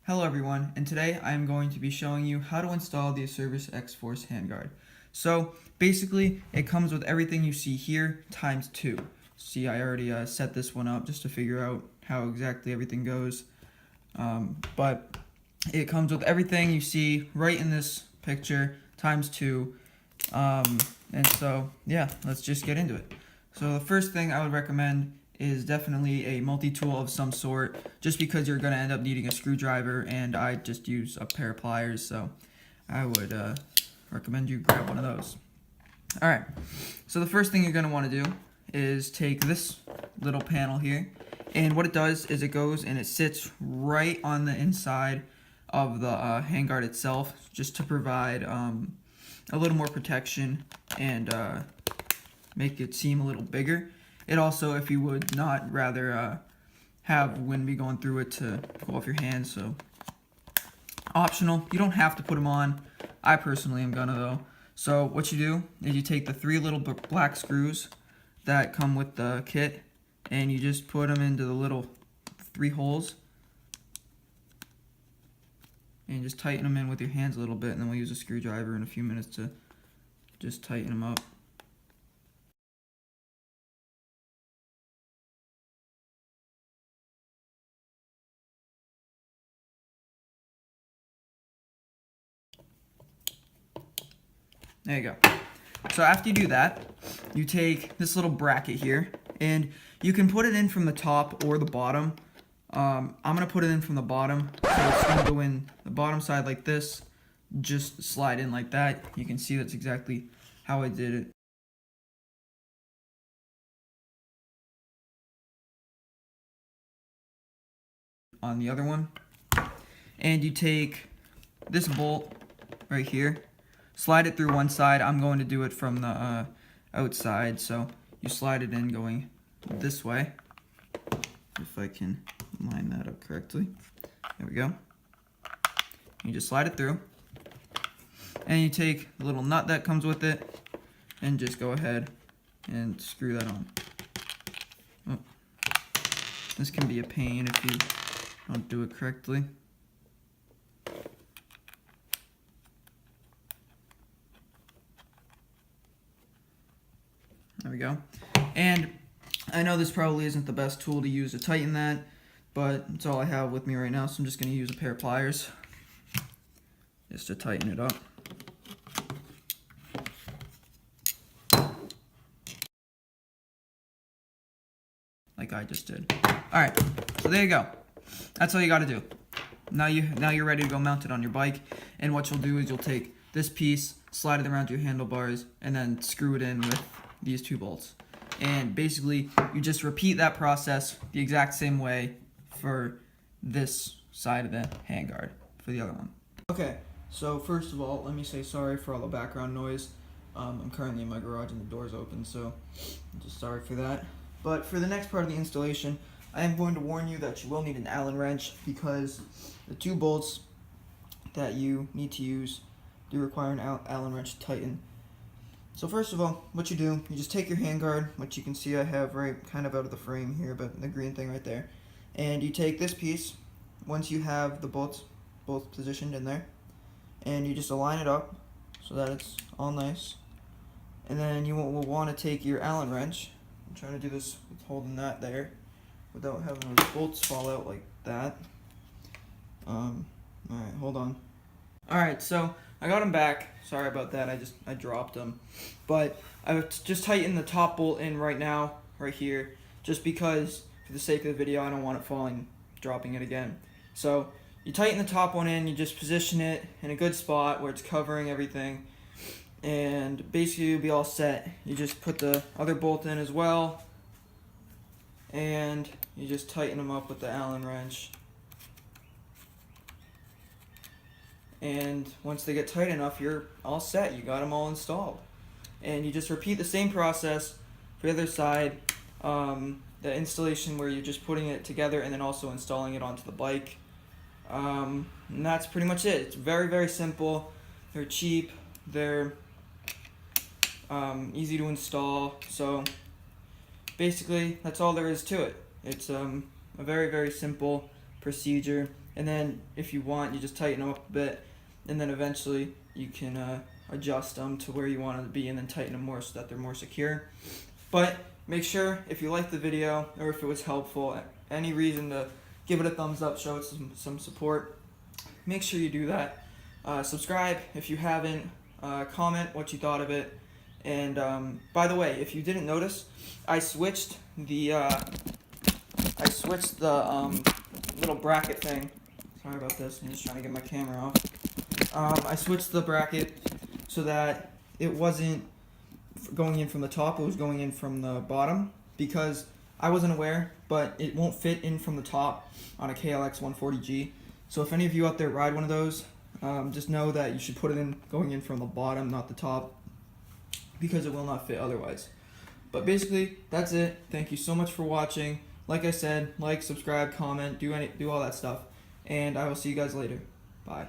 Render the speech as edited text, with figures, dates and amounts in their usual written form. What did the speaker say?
Hello everyone, and today I am going to be showing you how to install the Acerbis X-Force handguard. So basically it comes with everything you see here times 2. See, I already set this one up just to figure out how exactly everything goes. But it comes with everything you see right in this picture times 2. And so yeah, let's just get into it. So the first thing I would recommend is definitely a multi-tool of some sort, just because you're going to end up needing a screwdriver, and I just use a pair of pliers, so I would recommend you grab one of those. Alright, so the first thing you're going to want to do is take this little panel here, and what it does is it goes and it sits right on the inside of the handguard itself, just to provide a little more protection and make it seem a little bigger. It also, if you would not rather have wind be going through it, to go off your hands, so optional. You don't have to put them on. I personally am gonna though. So what you do is you take the 3 little black screws that come with the kit, and you just put them into the little 3 holes, and just tighten them in with your hands a little bit, and then we'll use a screwdriver in a few minutes to just tighten them up. There you go. So after you do that, you take this little bracket here, and you can put it in from the top or the bottom. I'm going to put it in from the bottom, so it's going to go in the bottom side like this, just slide in like that. You can see that's exactly how I did it. On the other one, and you take this bolt right here, slide it through one side. I'm going to do it from the outside, so you slide it in going this way, if I can line that up correctly. There we go. You just slide it through, and you take the little nut that comes with it and just go ahead and screw that on. Oh. This can be a pain if you don't do it correctly. There we go. And I know this probably isn't the best tool to use to tighten that, but it's all I have with me right now, so I'm just going to use a pair of pliers just to tighten it up. Like I just did. Alright, so there you go. That's all you got to do. Now you're ready to go mount it on your bike, and what you'll do is you'll take this piece, slide it around your handlebars, and then screw it in with these 2 bolts. And basically, you just repeat that process the exact same way for this side of the handguard for the other one. Okay, so first of all, let me say sorry for all the background noise. I'm currently in my garage and the door's open, so I'm just sorry for that. But for the next part of the installation, I am going to warn you that you will need an Allen wrench, because the 2 bolts that you need to use do require an Allen wrench to tighten. So first of all, what you do, you just take your handguard, which you can see I have right kind of out of the frame here, but the green thing right there, and you take this piece, once you have the bolts both positioned in there, and you just align it up so that it's all nice. And then you will want to take your Allen wrench. I'm trying to do this with holding that there without having those bolts fall out like that. Alright, hold on. Alright, so I got them back. Sorry about that, I dropped them. But I just tighten the top bolt in right now, right here, just because for the sake of the video I don't want it dropping it again. So you tighten the top one in, you just position it in a good spot where it's covering everything, and basically you'll be all set. You just put the other bolt in as well, and you just tighten them up with the Allen wrench. And once they get tight enough, you're all set. You got them all installed. And you just repeat the same process for the other side. The installation where you're just putting it together and then also installing it onto the bike. And that's pretty much it. It's very, very simple. They're cheap. They're easy to install. So basically, that's all there is to it. It's a very, very simple procedure. and then if you want, you just tighten them up a bit, and then eventually you can adjust them to where you want them to be, and then tighten them more so that they're more secure. But make sure, if you liked the video or if it was helpful, any reason to give it a thumbs up, show it some support, make sure you do that. Subscribe if you haven't, comment what you thought of it, and by the way, if you didn't notice, I switched the little bracket thing. Sorry about this, I'm just trying to get my camera off. I switched the bracket so that it wasn't going in from the top, it was going in from the bottom, because I wasn't aware, but it won't fit in from the top on a KLX 140G. So if any of you out there ride one of those, just know that you should put it in going in from the bottom, not the top, because it will not fit otherwise. But basically, that's it. Thank you so much for watching. Like I said, like, subscribe, comment, do all that stuff, and I will see you guys later. Bye.